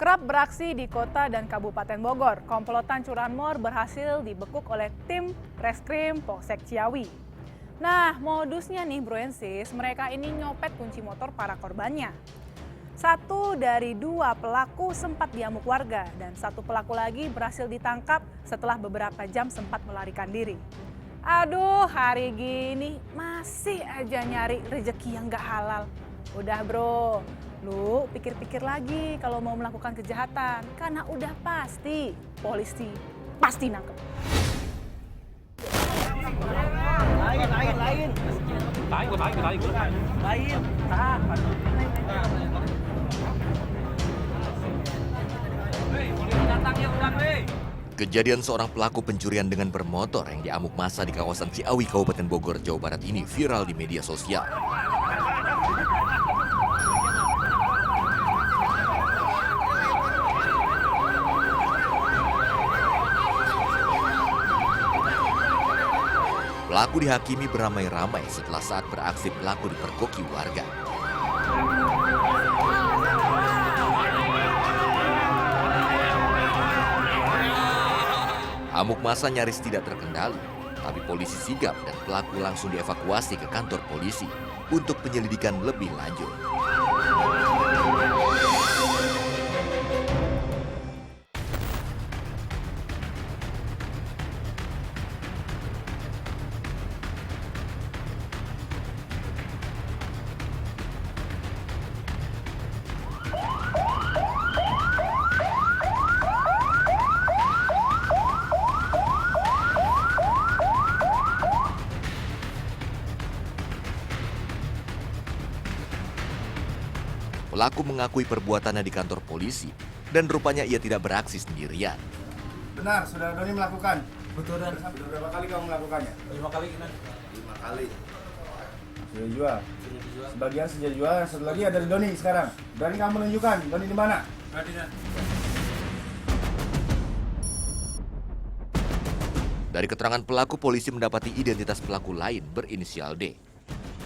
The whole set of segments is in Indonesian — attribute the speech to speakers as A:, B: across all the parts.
A: Kerap beraksi di kota dan Kabupaten Bogor, komplotan curanmor berhasil dibekuk oleh tim Reskrim Polsek Ciawi. Nah, modusnya nih Broensis, mereka ini nyopet kunci motor para korbannya. Satu dari dua pelaku sempat diamuk warga dan satu pelaku lagi berhasil ditangkap setelah beberapa jam sempat melarikan diri. Aduh, hari gini masih aja nyari rezeki yang gak halal. Udah bro, lu pikir-pikir lagi kalau mau melakukan kejahatan, karena udah pasti polisi pasti nangkep.
B: Lain.
C: Kejadian seorang pelaku pencurian dengan bermotor yang diamuk massa di kawasan Ciawi, Kabupaten Bogor, Jawa Barat ini viral di media sosial. Pelaku dihakimi beramai-ramai setelah saat beraksi pelaku dipergoki warga. Amuk massa nyaris tidak terkendali, tapi polisi sigap dan pelaku langsung dievakuasi ke kantor polisi untuk penyelidikan lebih lanjut. Pelaku mengakui perbuatannya di kantor polisi dan rupanya ia tidak beraksi sendirian.
D: Benar, saudara Doni melakukan.
B: Betul dan
D: Sudah berapa kali kamu melakukannya?
B: 5 kali kan?
D: 5 kali. Sudah jual. Sebagian sudah jual, satu lagi ada di Doni sekarang. Berani kamu menunjukkan Doni di mana?
C: Dari keterangan pelaku, polisi mendapati identitas pelaku lain berinisial D.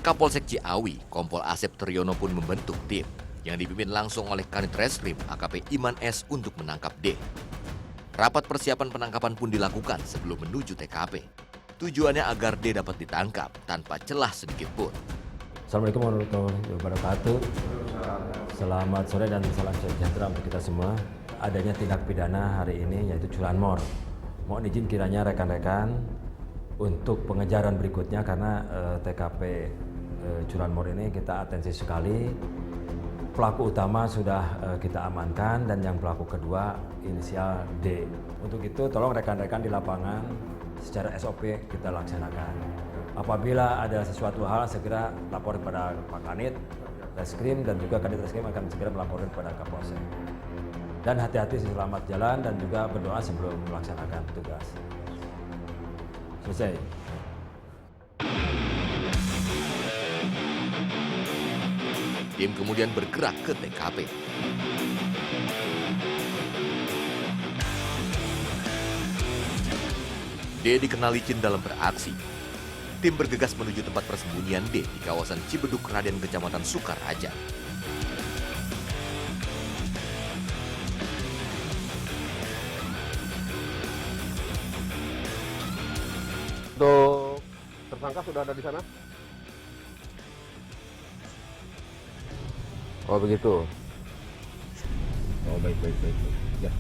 C: Kapolsek Ciawi, Kompol Asep Triyono pun membentuk tim yang dipimpin langsung oleh Kanit Reskrim AKP Iman S untuk menangkap D. Rapat persiapan penangkapan pun dilakukan sebelum menuju TKP. Tujuannya agar D dapat ditangkap tanpa celah sedikit pun.
E: Assalamualaikum warahmatullahi wabarakatuh. Selamat sore dan salam sejahtera untuk kita semua. Adanya tindak pidana hari ini yaitu curanmor. Mohon izin kiranya rekan-rekan untuk pengejaran berikutnya karena TKP curanmor ini kita atensi sekali. Pelaku utama sudah kita amankan dan yang pelaku kedua inisial D. Untuk itu tolong rekan-rekan di lapangan secara SOP kita laksanakan. Apabila ada sesuatu hal segera lapor kepada Pak Kanit Reskrim dan juga Kanit Reskrim akan segera melaporkan kepada Kapolsek. Dan hati-hati selamat jalan dan juga berdoa sebelum melaksanakan tugas. Selesai.
C: Tim kemudian bergerak ke TKP. D dikenal licin dalam beraksi. Tim bergegas menuju tempat persembunyian D di kawasan Cibeduk Raden, Kecamatan Sukaraja.
F: Untuk tersangka sudah ada di sana? Oh begitu. Oh baik. Ya,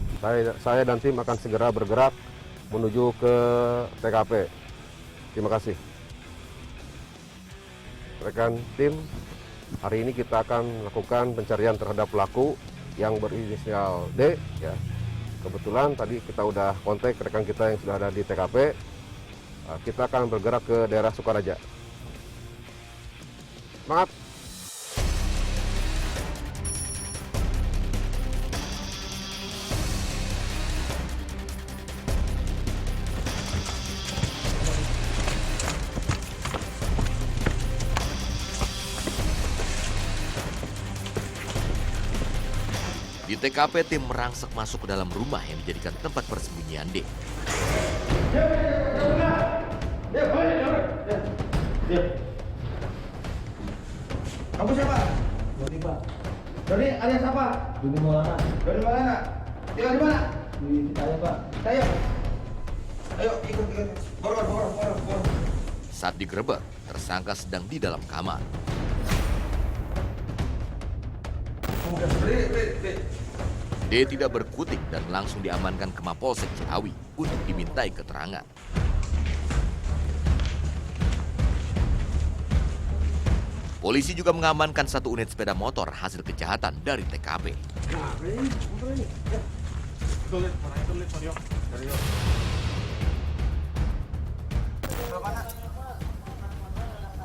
F: saya dan tim akan segera bergerak menuju ke TKP. Terima kasih. Rekan tim, hari ini kita akan lakukan pencarian terhadap pelaku yang berinisial D. Ya, kebetulan tadi kita udah kontak rekan kita yang sudah ada di TKP. Kita akan bergerak ke daerah Sukaraja. Semangat!
C: Di TKP, tim merangsek masuk ke dalam rumah yang dijadikan tempat persembunyian D.
D: Kamu siapa?
B: Doni Pak.
D: Doni alias siapa?
E: Doni Maulana.
D: Doni Maulana. Tinggal di mana?
E: Di Citayam, Pak.
D: Saya. Ayo ikut. Bor.
C: Saat digerebek, tersangka sedang di dalam kamar. D tidak berkutik dan langsung diamankan ke Mapolsek Ciawi untuk dimintai keterangan. Polisi juga mengamankan 1 unit sepeda motor hasil kejahatan dari TKP.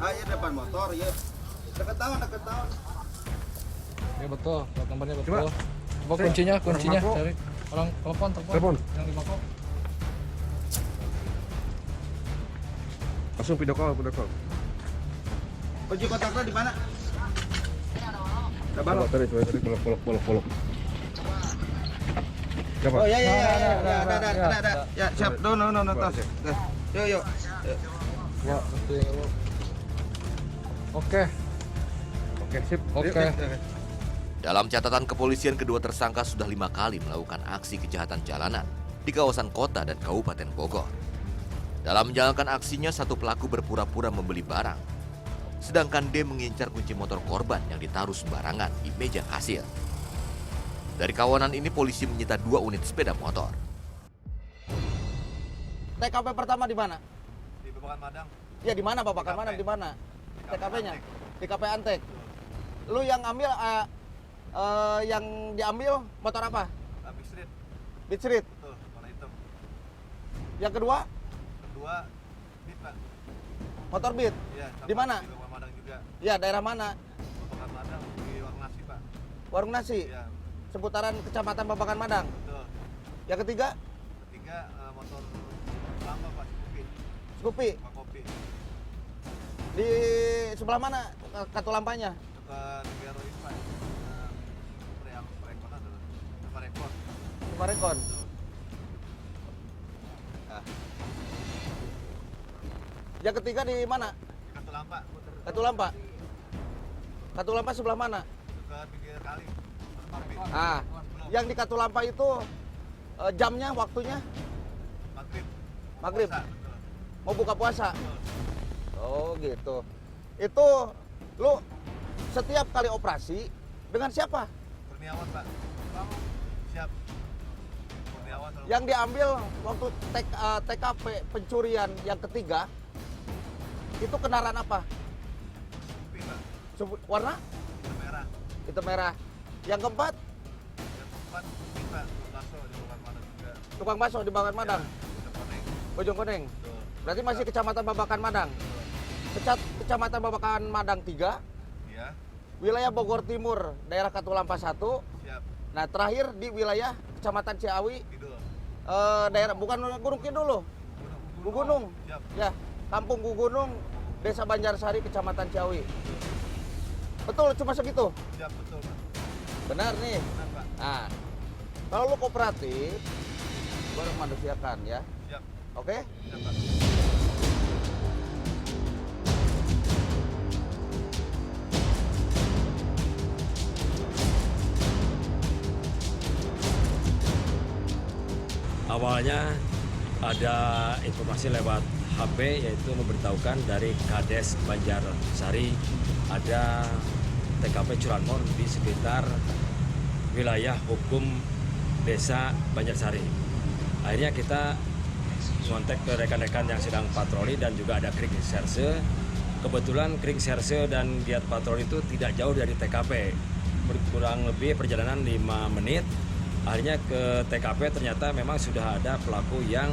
D: Iya depan motor ya. Deket tahun.
B: Ya betul, plat nomornya betul.
F: Coba.
B: Coba kuncinya
F: Bako.
B: cari orang telepon yang di Bako.
F: Langsung video call.
D: Kunci kontaknya di mana?
F: Coba tadi bolok. Siapa?
D: Oh iya, ada. Ya, siap. No, tos. Yuk.
B: Ya, betul. Oke.
F: Sip.
B: Oke.
C: Dalam catatan kepolisian, kedua tersangka sudah 5 kali melakukan aksi kejahatan jalanan di kawasan kota dan Kabupaten Bogor. Dalam menjalankan aksinya, satu pelaku berpura-pura membeli barang, sedangkan D mengincar kunci motor korban yang ditaruh sembarangan di meja kasir. Dari kawanan ini, polisi menyita 2 unit sepeda motor.
G: TKP pertama di mana?
H: Di Babakan Madang.
G: Ya di mana Babakan Madang di mana? TKP-nya? Di KP Antek. Lu yang ambil yang diambil motor apa?
H: Big Street.
G: Beat Street.
H: Betul, warna hitam.
G: Yang kedua
H: Kedua, Beat, Pak.
G: motor Beat.
H: Iya, sama
G: Di mana?
H: Di Babakan Madang juga.
G: Ya daerah mana?
H: Babakan Madang di Warung Nasi, Pak.
G: Warung Nasi.
H: Iya,
G: Seputaran Kecamatan Babakan Madang.
H: betul.
G: Yang ketiga
H: Ketiga, motor lama, Pak,
G: Scoopy.
H: Pak Kopi.
G: Di sebelah mana Katulampanya?
H: Dekat Negara ini, Pak. Yang Rekon adalah apa Rekon?
G: Parekon.
H: Nah,
G: Yang ketiga di mana?
H: di Katulampa.
G: Katulampa. Katulampa sebelah mana?
H: Dekat pinggir kali. Kopi.
G: Ah, yang di Katulampa itu jamnya, waktunya Maghrib.
H: Puasa, betul.
G: Mau buka puasa.
H: Betul.
G: Oh gitu. Itu lu setiap kali operasi dengan siapa?
H: Kurniawan, Pak. Siap. Kurniawan selalu.
G: Yang diambil waktu TKP pencurian yang ketiga itu kendaraan apa?
H: Kopi, Pak.
G: Warna
H: Hitam merah.
G: hitam merah. Yang keempat
H: Yang keempat, Beat, Pak. Bakso di Babakan Madang juga.
G: tukang bakso di Babakan Madang,
H: Hitam kuning.
G: Bojongkoneng.
H: Betul.
G: Berarti masih Kecamatan Babakan Madang. Kecamatan Babakan Madang 3,
H: Iya,
G: wilayah Bogor Timur, daerah Katulampa 1.
H: siap.
G: Nah, terakhir di wilayah Kecamatan Ciawi,
H: Kidul.
G: daerah bukan Gunung Kidul loh. Gugunung.
H: Siap.
G: Ya, Kampung Gugunung, Desa Banjarsari, Kecamatan Ciawi. Betul, cuma segitu.
H: Siap, betul, Pak.
G: Benar nih.
H: Benar, Pak.
G: Nah, kalau lu kooperatif, gua harus manusiakan ya.
H: Siap.
G: Oke?
H: Siap, Pak.
E: Awalnya ada informasi lewat HP yaitu memberitahukan dari Kades Banjarsari ada TKP curanmor di sekitar wilayah hukum Desa Banjarsari. Akhirnya kita kontak ke rekan-rekan yang sedang patroli dan juga ada Kring Serse. Kebetulan Kring Serse dan giat patroli itu tidak jauh dari TKP, kurang lebih perjalanan 5 menit. Akhirnya ke TKP ternyata memang sudah ada pelaku yang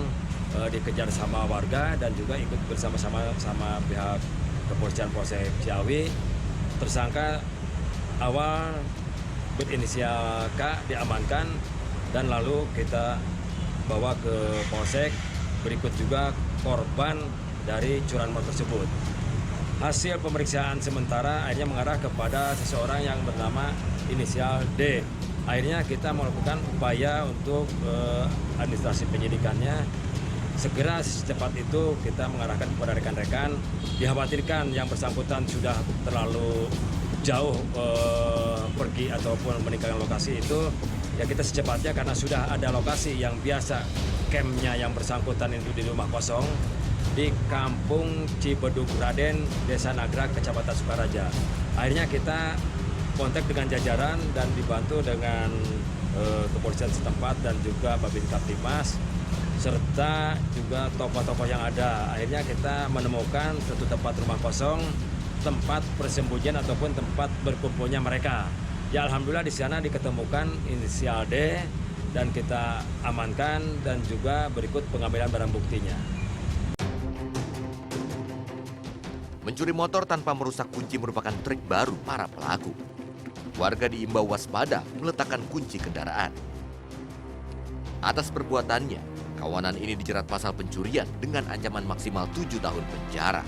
E: dikejar sama warga dan juga ikut bersama-sama sama pihak kepolisian Polsek Ciawi. Tersangka awal berinisial K diamankan dan lalu kita bawa ke Polsek. Berikut juga korban dari curanmor tersebut. Hasil pemeriksaan sementara akhirnya mengarah kepada seseorang yang bernama inisial D. Akhirnya kita melakukan upaya untuk administrasi penyidikannya. Segera secepat itu kita mengarahkan kepada rekan-rekan. Dikhawatirkan yang bersangkutan sudah terlalu jauh pergi ataupun meninggalkan lokasi itu, ya kita secepatnya karena sudah ada lokasi yang biasa campnya yang bersangkutan itu di rumah kosong di Kampung Cibedug Raden, Desa Nagrak, Kecamatan Sukaraja. Akhirnya kita kontak dengan jajaran dan dibantu dengan kepolisian setempat dan juga Babin Kaptimas serta juga tokoh-tokoh yang ada. Akhirnya kita menemukan satu tempat rumah kosong, tempat persembunyian ataupun tempat berkumpulnya mereka. Ya alhamdulillah di sana diketemukan inisial D dan kita amankan dan juga berikut pengambilan barang buktinya.
C: Mencuri motor tanpa merusak kunci merupakan trik baru para pelaku. Warga diimbau waspada meletakkan kunci kendaraan. Atas perbuatannya, kawanan ini dijerat pasal pencurian dengan ancaman maksimal 7 tahun penjara.